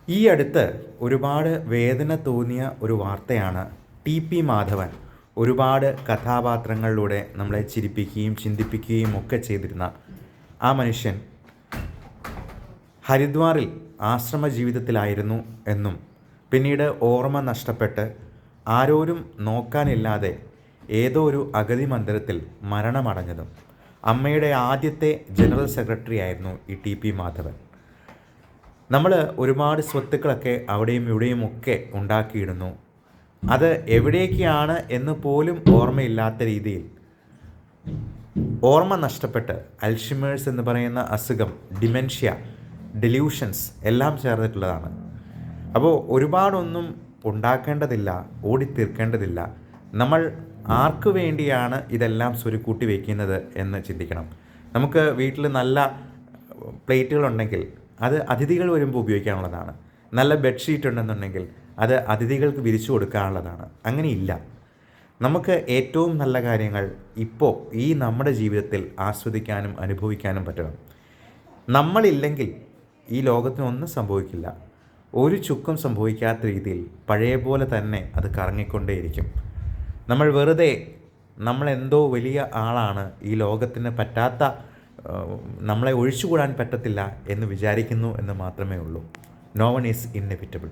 ഈ അടുത്ത് ഒരുപാട് വേദന തോന്നിയ ഒരു വാർത്തയാണ് ടി.പി. മാധവൻ ഒരുപാട് കഥാപാത്രങ്ങളിലൂടെ നമ്മളെ ചിരിപ്പിക്കുകയും ചിന്തിപ്പിക്കുകയും ഒക്കെ ചെയ്തിരുന്ന ആ മനുഷ്യൻ ഹരിദ്വാറിൽ ആശ്രമ ജീവിതത്തിലായിരുന്നു എന്നും പിന്നീട് ഓർമ്മ നഷ്ടപ്പെട്ട് ആരോരും നോക്കാനില്ലാതെ ഏതോ ഒരു അഗതി മന്ദിരത്തിൽ മരണമടഞ്ഞതും അമ്മയുടെ ആദ്യത്തെ ജനറൽ സെക്രട്ടറി ആയിരുന്നു ഈ ടി.പി. മാധവൻ. നമ്മൾ ഒരുപാട് സ്വത്തുക്കളൊക്കെ അവിടെയും ഇവിടെയും ഒക്കെ ഉണ്ടാക്കിയിടുന്നു. അത് എവിടേക്കാണ് എന്ന് പോലും ഓർമ്മയില്ലാത്ത രീതിയിൽ ഓർമ്മ നഷ്ടപ്പെട്ട് അൽഷിമേഴ്സ് എന്ന് പറയുന്ന അസുഖം, ഡിമെൻഷ്യ, ഡെലൂഷൻസ് എല്ലാം ചേർന്നിട്ടുള്ളതാണ്. അപ്പോൾ ഒരുപാടൊന്നും ഉണ്ടാക്കേണ്ടതില്ല, ഓടിത്തീർക്കേണ്ടതില്ല. നമ്മൾ ആർക്കു വേണ്ടിയാണ് ഇതെല്ലാം സ്വരുക്കൂട്ടി വയ്ക്കുന്നത് എന്ന് ചിന്തിക്കണം. നമുക്ക് വീട്ടിൽ നല്ല പ്ലേറ്റുകളുണ്ടെങ്കിൽ അത് അതിഥികൾ വരുമ്പോൾ ഉപയോഗിക്കാനുള്ളതാണ്. നല്ല ബെഡ്ഷീറ്റ് ഉണ്ടെന്നുണ്ടെങ്കിൽ അത് അതിഥികൾക്ക് വിരിച്ചു കൊടുക്കാനുള്ളതാണ്. അങ്ങനെയില്ല. നമുക്ക് ഏറ്റവും നല്ല കാര്യങ്ങൾ ഇപ്പോൾ ഈ നമ്മുടെ ജീവിതത്തിൽ ആസ്വദിക്കാനും അനുഭവിക്കാനും പറ്റണം. നമ്മളില്ലെങ്കിൽ ഈ ലോകത്തിനൊന്നും സംഭവിക്കില്ല. ഒരു ചുക്കും സംഭവിക്കാത്ത രീതിയിൽ പഴയ പോലെ തന്നെ അത് കറങ്ങിക്കൊണ്ടേയിരിക്കും. നമ്മൾ വെറുതെ നമ്മളെന്തോ വലിയ ആളാണ്, ഈ ലോകത്തിന് പറ്റാത്ത, നമ്മളെ ഒഴിച്ചുകൂടാൻ പറ്റത്തില്ല എന്ന് വിചാരിക്കുന്നു എന്ന് മാത്രമേ ഉള്ളൂ. No one is inevitable.